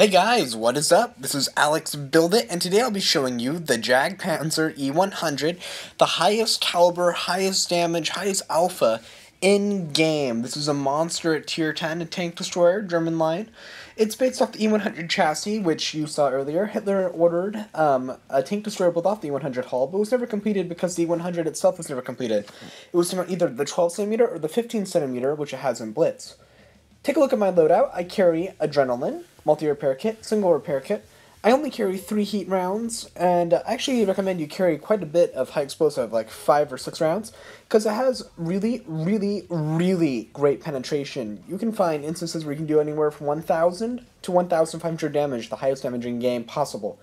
Hey guys, what is up? This is Alexbuildit, and today I'll be showing you the Jag Panzer E-100, the highest caliber, highest damage, highest alpha in-game. This is a monster at tier 10, a tank destroyer, German line. It's based off the E-100 chassis, which you saw earlier. Hitler ordered a tank destroyer built off the E-100 hull, but was never completed because the E-100 itself was never completed. It was either the 12cm or the 15cm, which it has in Blitz. Take a look at my loadout. I carry Adrenaline, multi-repair kit, single repair kit. I only carry 3 heat rounds, and I actually recommend you carry quite a bit of high explosive, like 5 or 6 rounds, because it has really, really, really great penetration. You can find instances where you can do anywhere from 1,000 to 1,500 damage, the highest damage in game possible.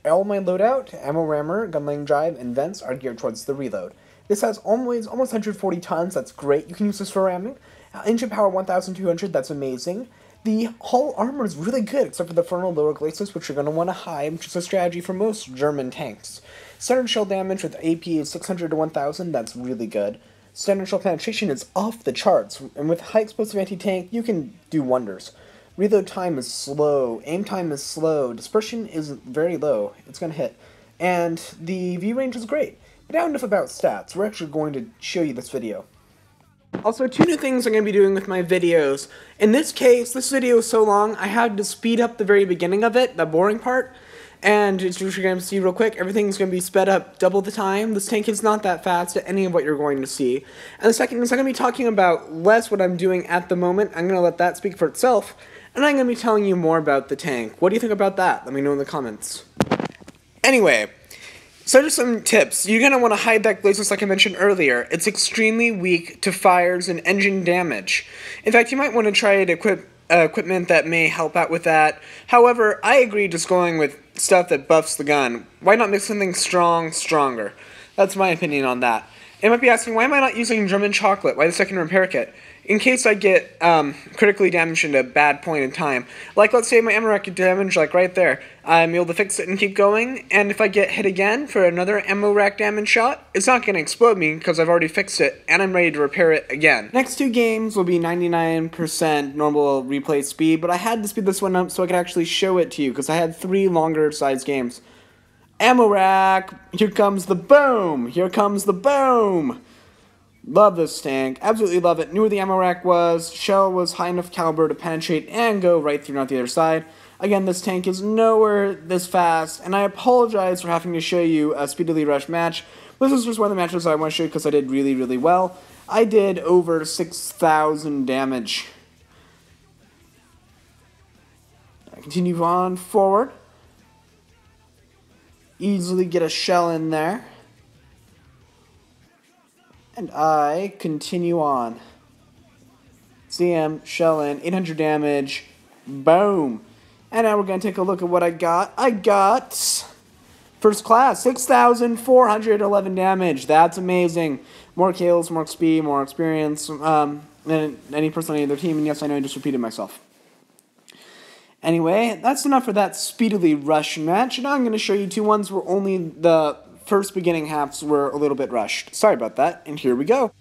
All my loadout, ammo rammer, gun lane drive, and vents are geared towards the reload. This has almost 140 tons, that's great. You can use this for ramming. Engine power 1,200, that's amazing. The hull armor is really good, except for the frontal lower glacis, which you're going to want to hide, which is a strategy for most German tanks. Standard shell damage with AP is 600 to 1,000, that's really good. Standard shell penetration is off the charts, and with high explosive anti-tank, you can do wonders. Reload time is slow, aim time is slow, dispersion is very low, it's going to hit. And the view range is great. But now enough about stats, we're actually going to show you this video. Also, 2 new things I'm going to be doing with my videos. In this case, this video is so long, I had to speed up the very beginning of it, the boring part. And as you're going to see real quick, everything's going to be sped up double the time. This tank is not that fast at any of what you're going to see. And the second is I'm going to be talking about less what I'm doing at the moment. I'm going to let that speak for itself. And I'm going to be telling you more about the tank. What do you think about that? Let me know in the comments. Anyway. So just some tips. You're going to want to hide that glacis like I mentioned earlier. It's extremely weak to fires and engine damage. In fact, you might want to try to equip equipment that may help out with that. However, I agree just going with stuff that buffs the gun. Why not make something stronger? That's my opinion on that. You might be asking, why am I not using German chocolate? Why the second repair kit? In case I get critically damaged at a bad point in time. Like, let's say my ammo rack get damaged, like right there. I'm able to fix it and keep going, and if I get hit again for another ammo rack damage shot, it's not going to explode me because I've already fixed it, and I'm ready to repair it again. Next 2 games will be 99% normal replay speed, but I had to speed this one up so I could actually show it to you, because I had 3 longer size games. Ammo rack! Here comes the boom! Here comes the boom! Love this tank. Absolutely love it. Knew where the ammo rack was. Shell was high enough caliber to penetrate and go right through and out the other side. Again, this tank is nowhere this fast, and I apologize for having to show you a speedily rushed match. This was just one of the matches I want to show you because I did really, really well. I did over 6,000 damage. I continue on forward. Easily get a shell in there. And I continue on. CM, shell in, 800 damage, boom. And now we're going to take a look at what I got. I got first class, 6,411 damage. That's amazing. More kills, more XP, more experience than any person on either team. And yes, I know I just repeated myself. Anyway, that's enough for that speedily rush match. Now I'm going to show you 2 ones where only the first beginning halves were a little bit rushed. Sorry about that, and here we go.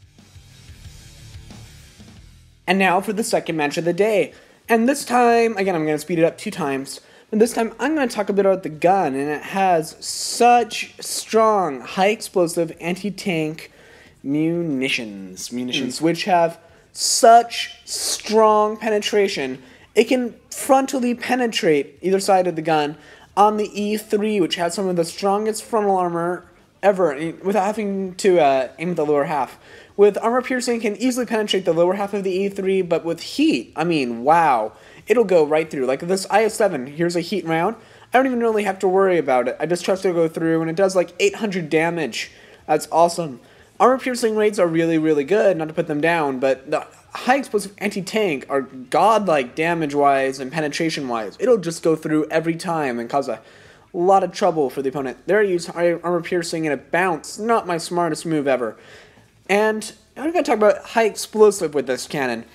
And now for the second match of the day. And this time, again, I'm going to speed it up 2 times. But this time, I'm going to talk a bit about the gun. And it has such strong, high explosive anti-tank munitions, which have such strong penetration. It can frontally penetrate either side of the gun on the E3, which has some of the strongest frontal armor ever, without having to aim at the lower half. With armor piercing, it can easily penetrate the lower half of the E3, but with heat, I mean, wow. It'll go right through. Like this IS-7, here's a heat round. I don't even really have to worry about it. I just trust it'll go through, and it does like 800 damage. That's awesome. Armor piercing rates are really, really good, not to put them down, but the high explosive anti-tank are godlike damage-wise and penetration-wise. It'll just go through every time and cause a lot of trouble for the opponent. There I use armor piercing and a bounce. Not my smartest move ever. And I'm going to talk about high explosive with this cannon.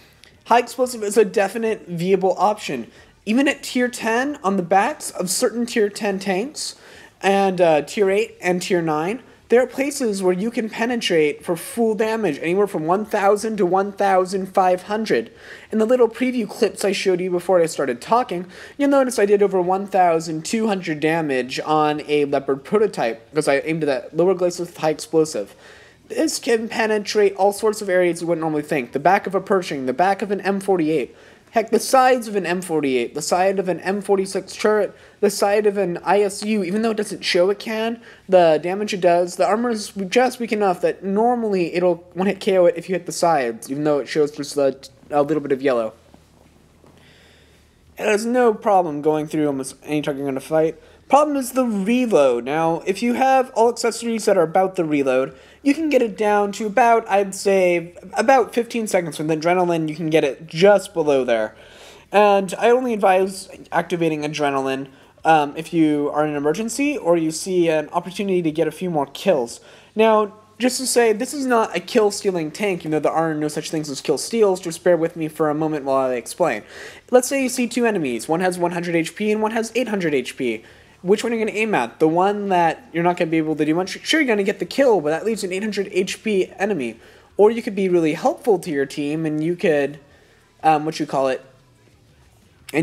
High explosive is a definite viable option. Even at tier 10 on the backs of certain tier 10 tanks, and tier 8 and tier 9, There are places where you can penetrate for full damage, anywhere from 1,000 to 1,500. In the little preview clips I showed you before I started talking, you'll notice I did over 1,200 damage on a Leopard prototype, because I aimed at that lower glacis with high explosive. This can penetrate all sorts of areas you wouldn't normally think. The back of a Pershing, the back of an M48. Heck, the sides of an M48, the side of an M46 turret, the side of an ISU, even though it doesn't show it can, the damage it does, the armor is just weak enough that normally it'll one-hit KO it if you hit the sides, even though it shows just a little bit of yellow. It has no problem going through almost any target you're going to fight. Problem is the reload. Now, if you have all accessories that are about the reload, you can get it down to about, I'd say, about 15 seconds. With Adrenaline, you can get it just below there. And I only advise activating Adrenaline if you are in an emergency or you see an opportunity to get a few more kills. Now, just to say, this is not a kill-stealing tank, even though there are no such things as kill-steals. Just bear with me for a moment while I explain. Let's say you see two enemies. One has 100 HP and one has 800 HP. Which one are you going to aim at? The one that you're not going to be able to do much? Sure, you're going to get the kill, but that leaves an 800 HP enemy. Or you could be really helpful to your team, and you could, and you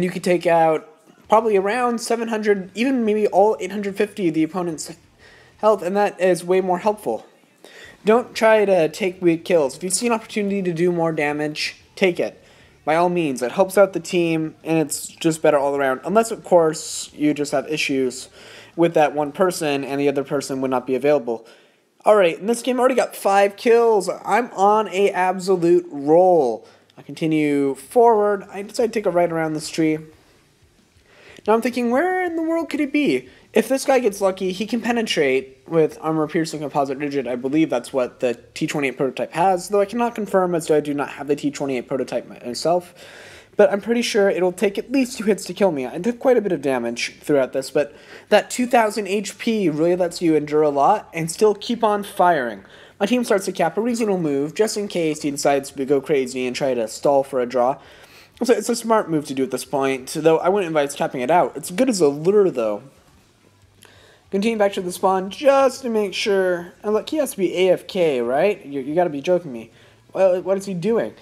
could take out probably around 700, even maybe all 850 of the opponent's health, and that is way more helpful. Don't try to take weak kills. If you see an opportunity to do more damage, take it. By all means, it helps out the team, and it's just better all around. Unless, of course, you just have issues with that one person, and the other person would not be available. Alright, in this game, I already got 5 kills. I'm on a absolute roll. I continue forward. I decide to take a right around this tree. Now I'm thinking, where in the world could he be? If this guy gets lucky, he can penetrate with armor-piercing composite rigid. I believe that's what the T-28 prototype has, though I cannot confirm as though I do not have the T-28 prototype myself. But I'm pretty sure it'll take at least 2 hits to kill me. I did quite a bit of damage throughout this, but that 2,000 HP really lets you endure a lot and still keep on firing. My team starts to cap a reasonable move, just in case he decides to go crazy and try to stall for a draw. So it's a smart move to do at this point, though I wouldn't advise capping it out. It's good as a lure, though. Continue back to the spawn just to make sure. And look, he has to be AFK, right? You gotta be joking me. Well, what is he doing?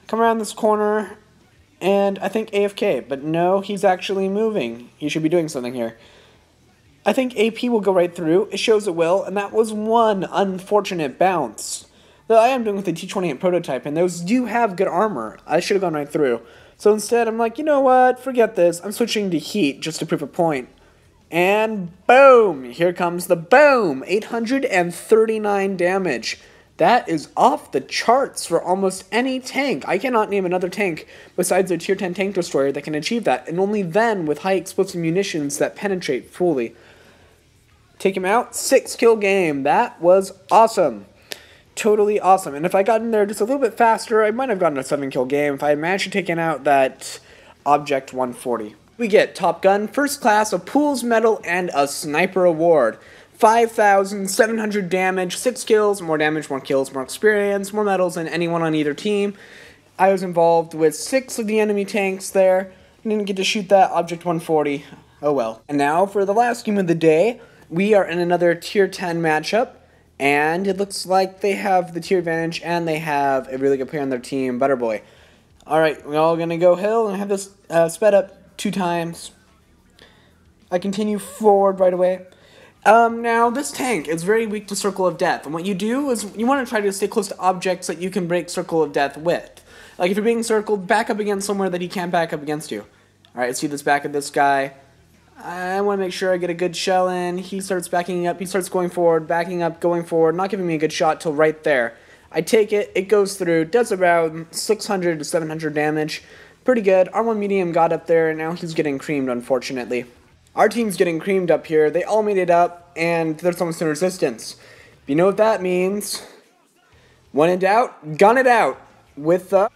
Come around this corner, and I think AFK. But no, he's actually moving. He should be doing something here. I think AP will go right through. It shows it will, and that was one unfortunate bounce. Though I am doing with the T-28 prototype, and those do have good armor. I should have gone right through. So instead, I'm like, you know what? Forget this. I'm switching to heat just to prove a point. And boom! Here comes the boom! 839 damage. That is off the charts for almost any tank. I cannot name another tank besides a tier 10 tank destroyer that can achieve that, and only then with high explosive munitions that penetrate fully. Take him out. 6-kill game. That was awesome. Totally awesome. And if I got in there just a little bit faster, I might have gotten a 7-kill game if I had managed to take out that Object 140. We get Top Gun, First Class, a Pools Medal, and a Sniper Award. 5,700 damage, 6 kills, more damage, more kills, more experience, more medals than anyone on either team. I was involved with 6 of the enemy tanks there. I didn't get to shoot that Object 140. Oh well. And now for the last game of the day, we are in another tier 10 matchup. And it looks like they have the tier advantage, and they have a really good player on their team, Butterboy. Alright, we're all going to go hill and have this sped up 2 times. I continue forward right away. Now, this tank is very weak to Circle of Death, and what you do is you want to try to stay close to objects that you can break Circle of Death with. Like, if you're being circled, back up against somewhere that he can't back up against you. Alright, let's see this back of this guy. I want to make sure I get a good shell in. He starts backing up. He starts going forward, backing up, going forward, not giving me a good shot till right there. I take it. It goes through. Does about 600 to 700 damage. Pretty good. R1 medium got up there, and now he's getting creamed, unfortunately. Our team's getting creamed up here. They all made it up, and there's almost no resistance. But you know what that means? When in doubt, gun it out with the...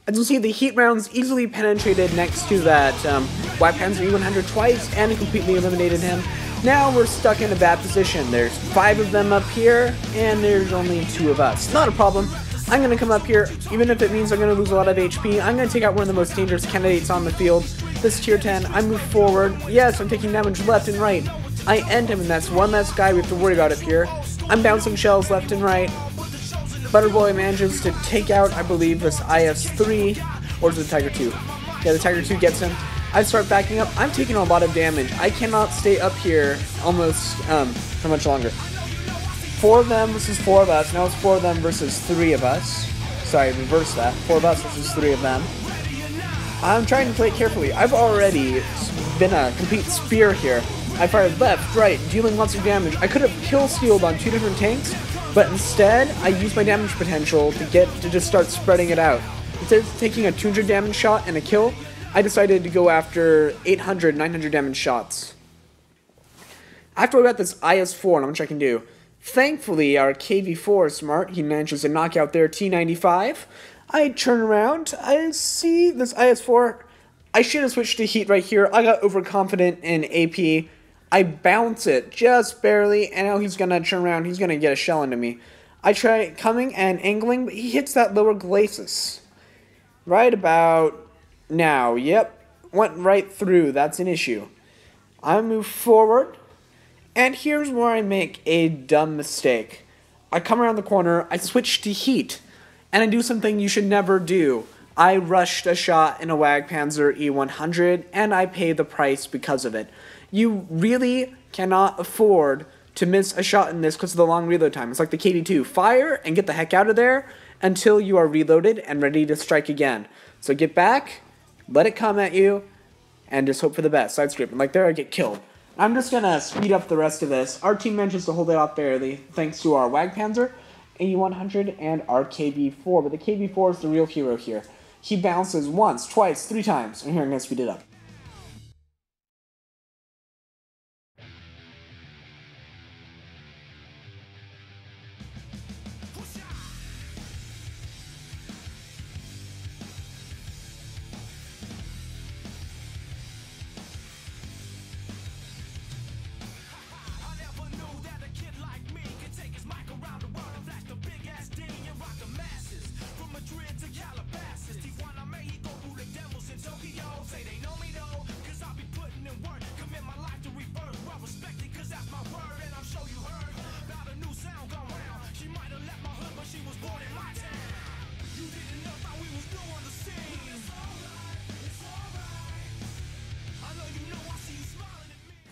As you see, the heat rounds easily penetrated next to that Black Panzer E-100 twice and completely eliminated him. Now we're stuck in a bad position. There's 5 of them up here, and there's only 2 of us. Not a problem. I'm going to come up here, even if it means I'm going to lose a lot of HP. I'm going to take out one of the most dangerous candidates on the field. This tier 10, I move forward. Yes, I'm taking damage left and right. I end him, and that's one less guy we have to worry about up here. I'm bouncing shells left and right. Butterboy manages to take out, I believe, this IS-3, or is it the Tiger 2? Yeah, the Tiger 2 gets him. I start backing up. I'm taking a lot of damage. I cannot stay up here almost for much longer. 4 of them versus 4 of us. Now it's 4 of them versus 3 of us. Sorry, reverse that. 4 of us versus 3 of them. I'm trying to play it carefully. I've already been a complete spear here. I fired left, right, dealing lots of damage. I could have kill-stealed on 2 different tanks, but instead, I used my damage potential to just start spreading it out. Instead of taking a 200 damage shot and a kill, I decided to go after 800, 900 damage shots. After I got this IS-4, and how much I can do, thankfully our KV-4 is smart. He manages to knock out their T-95. I turn around, I see this IS-4. I should have switched to heat right here. I got overconfident in AP. I bounce it just barely, and now he's going to turn around. He's going to get a shell into me. I try coming and angling, but he hits that lower glacis. Right about now. Yep, went right through. That's an issue. I move forward, and here's where I make a dumb mistake. I come around the corner, I switch to heat, and I do something you should never do. I rushed a shot in a Wagpanzer E-100, and I pay the price because of it. You really cannot afford to miss a shot in this because of the long reload time. It's like the KD2. Fire and get the heck out of there until you are reloaded and ready to strike again. So get back, let it come at you, and just hope for the best. Side scrape. And like there, I get killed. I'm just going to speed up the rest of this. Our team manages to hold it off barely thanks to our Wagpanzer, E-100, and our KV-4. But the KV-4 is the real hero here. He bounces once, twice, 3 times. And here I'm going to speed it up.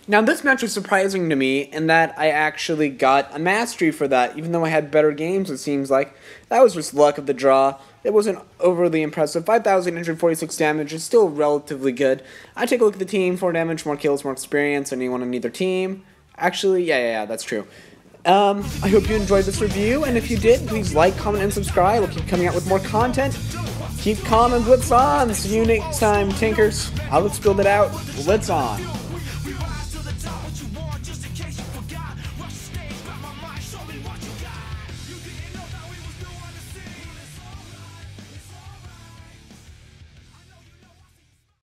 Now this match was surprising to me in that I actually got a mastery for that, even though I had better games it seems like. That was just luck of the draw. It wasn't overly impressive. 5,846 damage is still relatively good. I take a look at the team, 4 damage, more kills, more experience, anyone on either team. Actually, yeah, that's true. I hope you enjoyed this review, and if you did, please like, comment, and subscribe. We'll keep coming out with more content. Keep calm and blitz on. See you next time, Tinkers. Alexbuildit out. Blitz on.